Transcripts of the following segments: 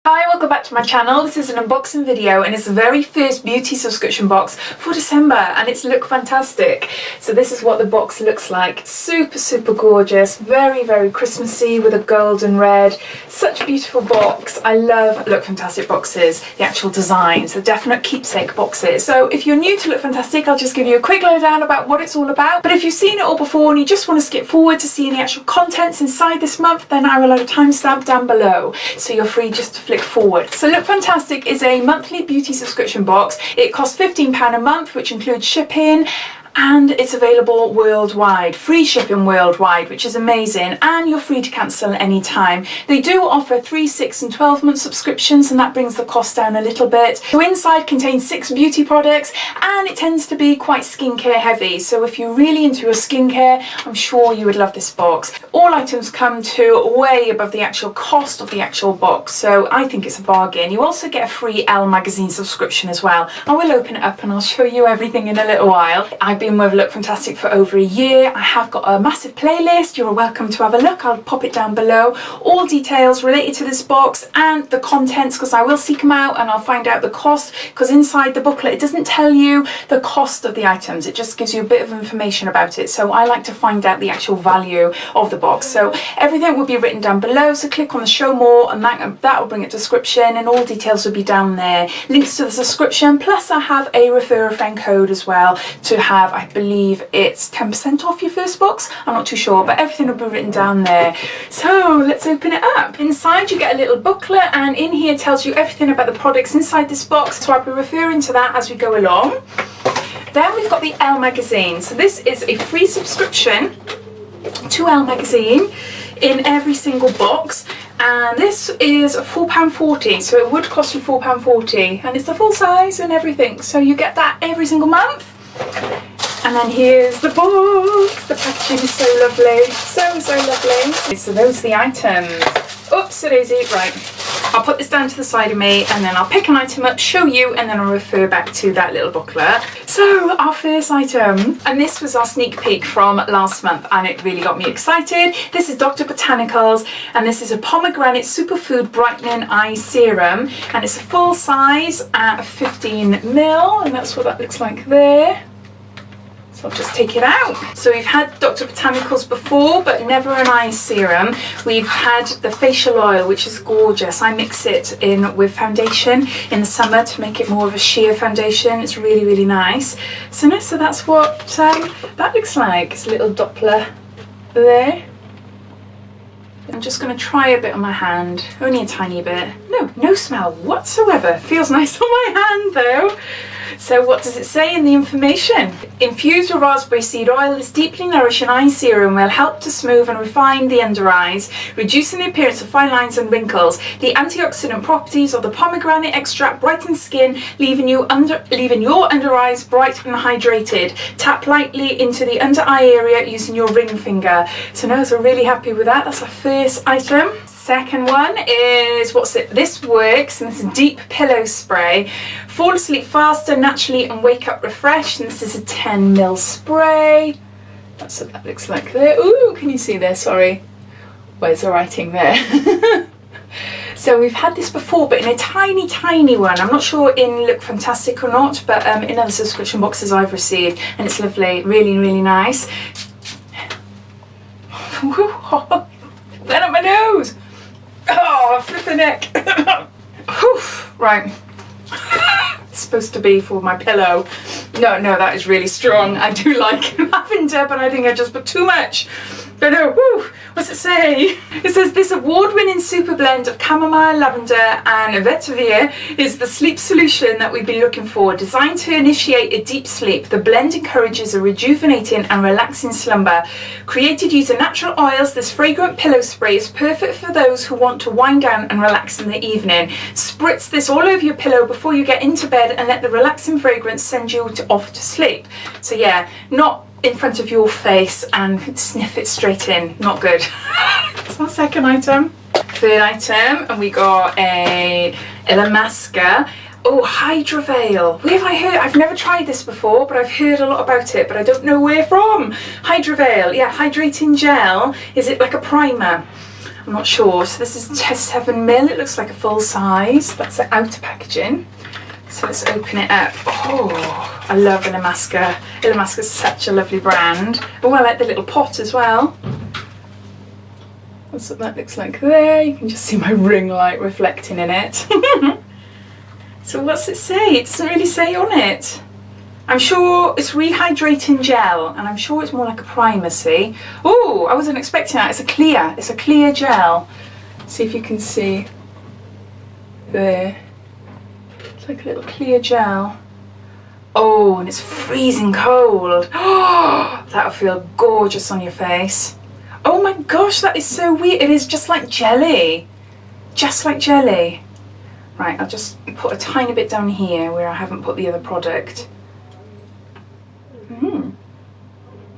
Hi, welcome back to my channel. This is an unboxing video and it's the very first beauty subscription box for December and it's Look Fantastic. So this is what the box looks like. Super gorgeous, very Christmassy with a gold and red. Such a beautiful box. I love Look Fantastic boxes, the actual designs, the definite keepsake boxes. So if you're new to Look Fantastic, I'll just give you a quick lowdown about what it's all about. But if you've seen it all before and you just want to skip forward to seeing the actual contents inside this month, then I will add a timestamp down below. So you're free just to flick forward. So Look Fantastic is a monthly beauty subscription box. It costs £15 a month, which includes shipping, and it's available worldwide, free shipping worldwide, which is amazing, and you're free to cancel anytime. They do offer 3, 6 and 12 month subscriptions, and that brings the cost down a little bit. So inside contains 6 beauty products and it tends to be quite skincare heavy, so if you're really into your skincare, I'm sure you would love this box. All items come to way above the actual cost of the actual box, so I think it's a bargain. You also get a free Elle magazine subscription as well. I will open it up and I'll show you everything in a little while. I've been with Look Fantastic for over a year. I have got a massive playlist. You're welcome to have a look. I'll pop it down below. All details related to this box and the contents, because I will seek them out and I'll find out the cost, because inside the booklet it doesn't tell you the cost of the items. It just gives you a bit of information about it. So I like to find out the actual value of the box. So everything will be written down below. So click on the show more and that will bring a description and all details will be down there. Links to the subscription. Plus I have a refer a friend code as well to have, I believe it's 10% off your first box. I'm not too sure, but everything will be written down there. So let's open it up. Inside you get a little booklet and in here tells you everything about the products inside this box. So I'll be referring to that as we go along. Then we've got the Elle magazine. So this is a free subscription to Elle magazine in every single box. And this is £4.40, so it would cost you £4.40, and it's the full size and everything, so you get that every single month. And then here's the box. The packaging is so lovely, so lovely. So those are the items. Oops, a daisy. Right, I'll put this down to the side of me and then I'll pick an item up, show you, and then I'll refer back to that little booklet. So our first item, and this was our sneak peek from last month and it really got me excited. This is Dr. Botanicals and this is a pomegranate superfood brightening eye serum, and it's a full size at 15ml, and that's what that looks like there. So I'll just take it out. So we've had Dr. Botanicals before, but never an eye serum. We've had the facial oil, which is gorgeous. I mix it in with foundation in the summer to make it more of a sheer foundation. It's really nice. So that's what that looks like. It's a little Doppler there. I'm just going to try a bit on my hand, only a tiny bit. No smell whatsoever. Feels nice on my hand though. So what does it say in the information? Infused with raspberry seed oil, this deeply nourishing eye serum will help to smooth and refine the under eyes, reducing the appearance of fine lines and wrinkles. The antioxidant properties of the pomegranate extract brighten skin, leaving your under eyes bright and hydrated. Tap lightly into the under eye area using your ring finger. So we're really happy with that. That's our first item. Second one is, this works, and this is deep pillow spray. Fall asleep faster, naturally, and wake up refreshed. And this is a 10ml spray. That's what that looks like there. Ooh, can you see there? Sorry. Where's the writing there? So we've had this before, but in a tiny one. I'm not sure in Look Fantastic or not, but in other subscription boxes I've received, and it's lovely, really nice. Then up my nose. Oh, flipping neck. Right. It's supposed to be for my pillow. No, that is really strong. I do like lavender, but I think I just put too much. But no, what's it say? It says this award-winning super blend of chamomile, lavender and vetiver is the sleep solution that we've been looking for. Designed to initiate a deep sleep, the blend encourages a rejuvenating and relaxing slumber. Created using natural oils, this fragrant pillow spray is perfect for those who want to wind down and relax in the evening. Spritz this all over your pillow before you get into bed and let the relaxing fragrance send you off to sleep. So yeah, not in front of your face and sniff it straight in. Not good. That's our second item. Third item, and we got a Illamasqua. Oh, Hydra veil. Where have I heard? I've never tried this before, but I've heard a lot about it, but I don't know where from. Hydra veil. Yeah, hydrating gel. Is it like a primer? I'm not sure. So this is just 7ml. It looks like a full size. That's the outer packaging. So let's open it up. Oh, I love Illamasqua. Illamasqua is such a lovely brand. Oh, I like the little pot as well. That's what that looks like there. You can just see my ring light reflecting in it. So what's it say? It doesn't really say on it. I'm sure it's rehydrating gel, and I'm sure it's more like a primer, see? Oh, I wasn't expecting that. It's a clear gel. See if you can see there. It's like a little clear gel. Oh, and it's freezing cold. Oh, that'll feel gorgeous on your face. Oh my gosh, that is so weird. It is just like jelly. Just like jelly. Right, I'll just put a tiny bit down here where I haven't put the other product.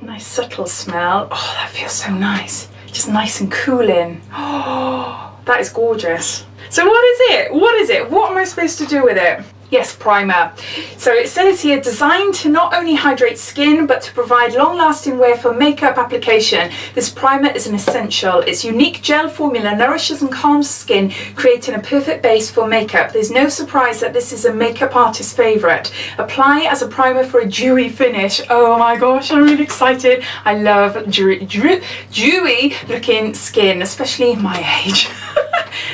Nice subtle smell. Oh, that feels so nice. Just nice and cooling. Oh, that is gorgeous. So what is it? What is it? What am I supposed to do with it? Yes, primer. So it says here, designed to not only hydrate skin, but to provide long-lasting wear for makeup application. This primer is an essential. Its unique gel formula nourishes and calms skin, creating a perfect base for makeup. There's no surprise that this is a makeup artist's favourite. Apply as a primer for a dewy finish. Oh my gosh, I'm really excited. I love dewy looking skin, especially my age.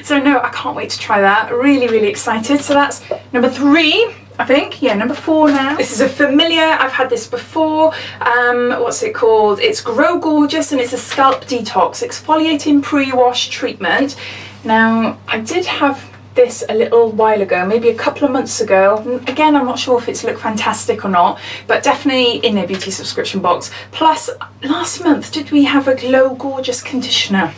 So no, I can't wait to try that. Really, really excited. So that's number 3, I think. Yeah, number 4 now. This is a familiar. I've had this before. What's it called? It's Grow Gorgeous, and it's a scalp detox exfoliating pre-wash treatment. Now, I did have this a little while ago, maybe a couple of months ago. Again, I'm not sure if it's Look Fantastic or not, but definitely in their beauty subscription box. Plus, last month, did we have a Glow Gorgeous conditioner?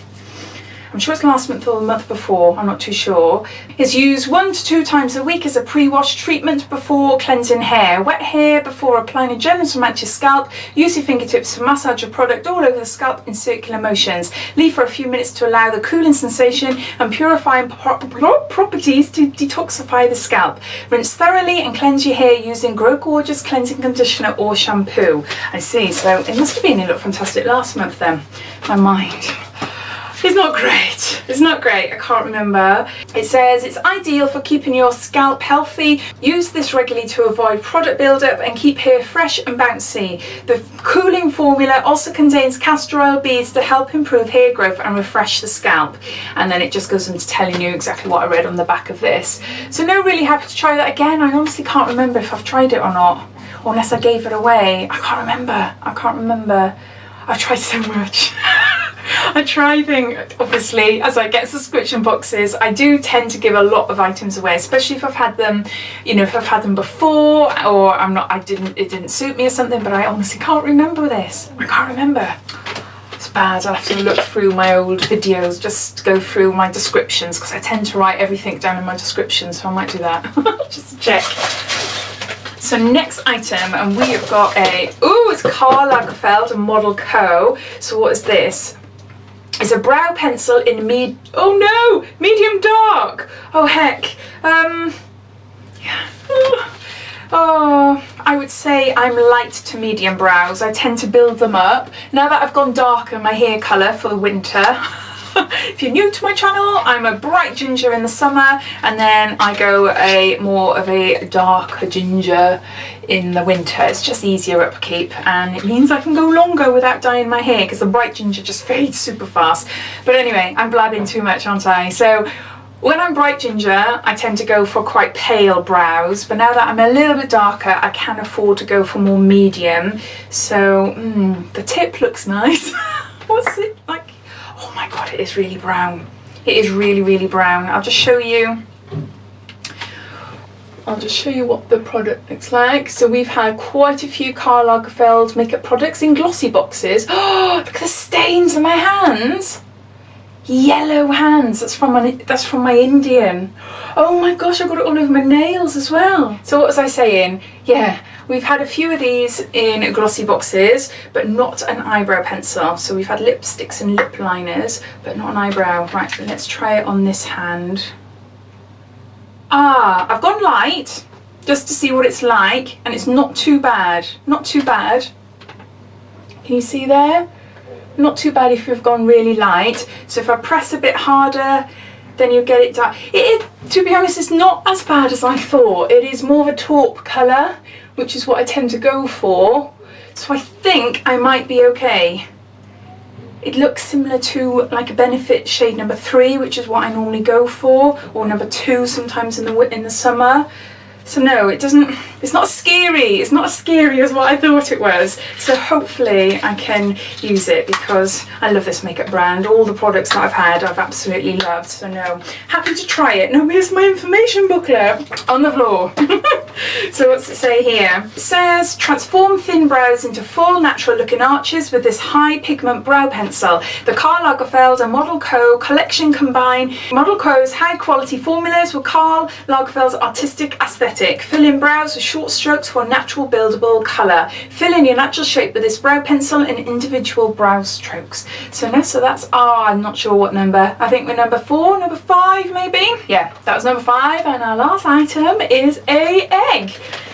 I'm sure it's last month or the month before, I'm not too sure. It's used 1 to 2 times a week as a pre-wash treatment before cleansing hair. Wet hair before applying a gel to match your scalp. Use your fingertips to massage your product all over the scalp in circular motions. Leave for a few minutes to allow the cooling sensation and purifying properties to detoxify the scalp. Rinse thoroughly and cleanse your hair using Grow Gorgeous cleansing conditioner or shampoo. I see, so it must have been in Look Fantastic last month then. My mind. It's not great. It's not great. I can't remember. It says it's ideal for keeping your scalp healthy. Use this regularly to avoid product buildup and keep hair fresh and bouncy. The cooling formula also contains castor oil beads to help improve hair growth and refresh the scalp. And then it just goes into telling you exactly what I read on the back of this. So no, really happy to try that again. I honestly can't remember if I've tried it or not, or unless I gave it away. I can't remember. I can't remember. I've tried so much. I try things, obviously, as I get subscription boxes, I do tend to give a lot of items away, especially if I've had them, you know, if I've had them before, or it didn't suit me or something, but I honestly can't remember this. I can't remember. It's bad. I'll have to look through my old videos, just go through my descriptions, because I tend to write everything down in my descriptions, so I might do that. Just to check. So next item, and we have got it's Karl Lagerfeld and ModelCo. So what is this? It's a brow pencil in medium dark. Oh heck. Yeah. Oh, I would say I'm light to medium brows. I tend to build them up. Now that I've gone darker my hair colour for the winter. If you're new to my channel, I'm a bright ginger in the summer, and then I go more of a darker ginger in the winter. It's just easier upkeep, and it means I can go longer without dyeing my hair, because the bright ginger just fades super fast. But anyway, I'm blabbing too much, aren't I? So when I'm bright ginger, I tend to go for quite pale brows, but now that I'm a little bit darker, I can afford to go for more medium. So the tip looks nice. What's it like? Oh my god, it is really brown. It is really, really brown. I'll just show you what the product looks like. So we've had quite a few Karl Lagerfeld makeup products in glossy boxes. Oh, look at the stains on my hands. Yellow hands. That's from my Indian. Oh my gosh, I got it all over my nails as well. So what was I saying? Yeah. We've had a few of these in glossy boxes, but not an eyebrow pencil. So we've had lipsticks and lip liners, but not an eyebrow. Right, let's try it on this hand. I've gone light, just to see what it's like, and it's not too bad. Not too bad. Can you see there? not too bad if you've gone really light. So if I press a bit harder, then you'll get it dark. It is, to be honest, it's not as bad as I thought. It is more of a taupe colour, which is what I tend to go for. So I think I might be okay. It looks similar to like a Benefit shade number 3, which is what I normally go for, or number 2 sometimes in the summer. So no, it doesn't, it's not scary. It's not as scary as what I thought it was. So hopefully I can use it, because I love this makeup brand. All the products that I've had, I've absolutely loved. So no, happy to try it. Now here's my information booklet on the floor. So what's it say here? It says, transform thin brows into full natural looking arches with this high pigment brow pencil. The Karl Lagerfeld and ModelCo collection combine ModelCo's high quality formulas with Karl Lagerfeld's artistic aesthetic. Fill in brows with short strokes for a natural buildable colour. Fill in your natural shape with this brow pencil and individual brow strokes. So no, so that's I'm not sure what number. I think we're number 4, number 5 maybe. Yeah, that was number 5, and our last item is a egg.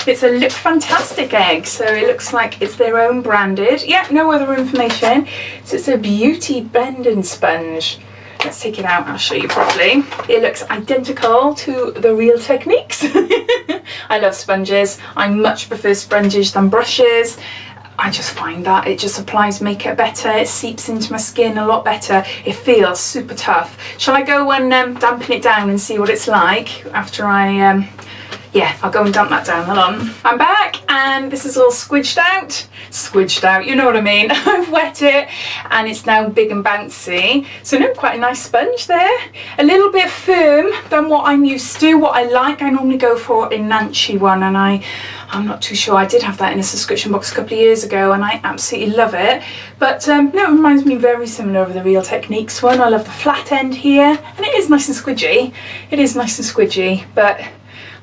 It's a Look Fantastic egg, so it looks like it's their own branded. Yeah, no other information. So it's a beauty blending sponge. Let's take it out, I'll show you properly. It looks identical to the Real Techniques. I love sponges. I much prefer sponges than brushes. I just find that it just applies makeup better. It seeps into my skin a lot better. It feels super tough. Shall I go and dampen it down and see what it's like after I... yeah, I'll go and dump that down. Hold on. I'm back, and this is all squidged out. Squidged out, you know what I mean. I've wet it, and it's now big and bouncy. So no, quite a nice sponge there. A little bit firm than what I'm used to, what I like. I normally go for a Nancy one, and I'm not too sure. I did have that in a subscription box a couple of years ago, and I absolutely love it. But no, it reminds me very similar of the Real Techniques one. I love the flat end here, and it is nice and squidgy. It is nice and squidgy, but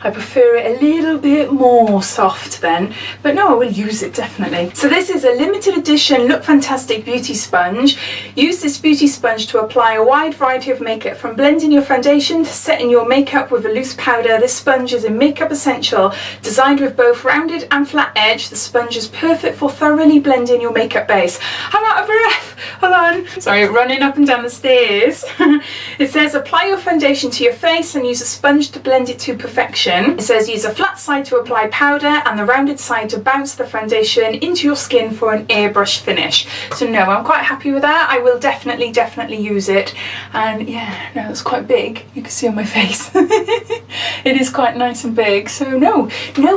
I prefer it a little bit more soft then, but no, I will use it definitely. So this is a limited edition Look Fantastic beauty sponge. Use this beauty sponge to apply a wide variety of makeup, from blending your foundation to setting your makeup with a loose powder. This sponge is a makeup essential. Designed with both rounded and flat edge, the sponge is perfect for thoroughly blending your makeup base. I'm out of breath, hold on. Sorry, running up and down the stairs. It says, apply your foundation to your face and use a sponge to blend it to perfection. It says use a flat side to apply powder and the rounded side to bounce the foundation into your skin for an airbrush finish. So no, I'm quite happy with that. I will definitely use it. And yeah, no, it's quite big. You can see on my face. It is quite nice and big. So no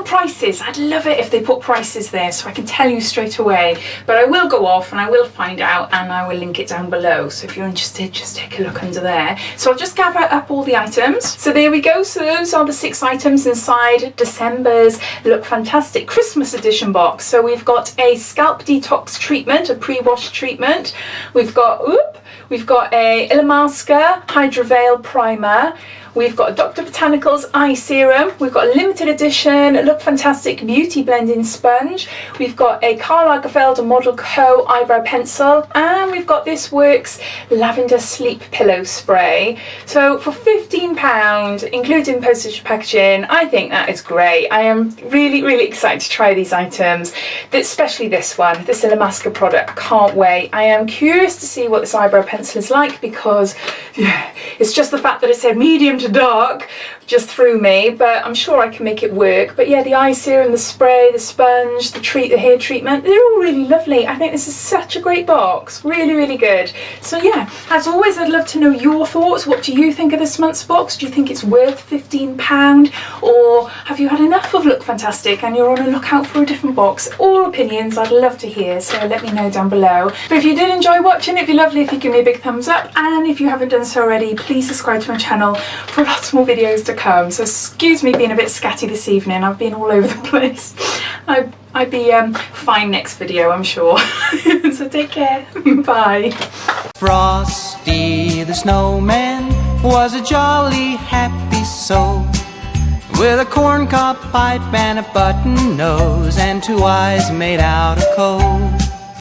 prices. I'd love it if they put prices there so I can tell you straight away. But I will go off and I will find out, and I will link it down below. So if you're interested, just take a look under there. So I'll just gather up all the items. So there we go. So those are the 6 items inside December's Look Fantastic Christmas edition box. So we've got a scalp detox treatment, a pre-wash treatment. We've got a Illamasqua Hydra Veil primer. We've got a Dr. Botanicals Eye Serum. We've got a limited edition Look Fantastic Beauty Blending Sponge. We've got a Karl Lagerfeld and ModelCo Eyebrow Pencil. And we've got this Works Lavender Sleep Pillow Spray. So for £15, including postage packaging, I think that is great. I am really excited to try these items, especially this one, this Illamasqua product. I can't wait. I am curious to see what this eyebrow pencil is like, because yeah, it's just the fact that it said medium to dark just threw me, but I'm sure I can make it work. But yeah, the eye serum, the spray, the sponge, the hair treatment, they're all really lovely. I think this is such a great box, really good. So yeah, as always, I'd love to know your thoughts. What do you think of this month's box? Do you think it's worth £15, or have you had enough of Look Fantastic and you're on a lookout for a different box? All opinions I'd love to hear, so let me know down below. But if you did enjoy watching, it'd be lovely if you give me a big thumbs up, and if you haven't done so already, please subscribe to my channel for lots more videos to come. So excuse me being a bit scatty this evening. I've been all over the place. I'd be fine next video, I'm sure. So take care. Bye. Frosty the snowman was a jolly happy soul, with a corncob pipe and a button nose and 2 eyes made out of coal.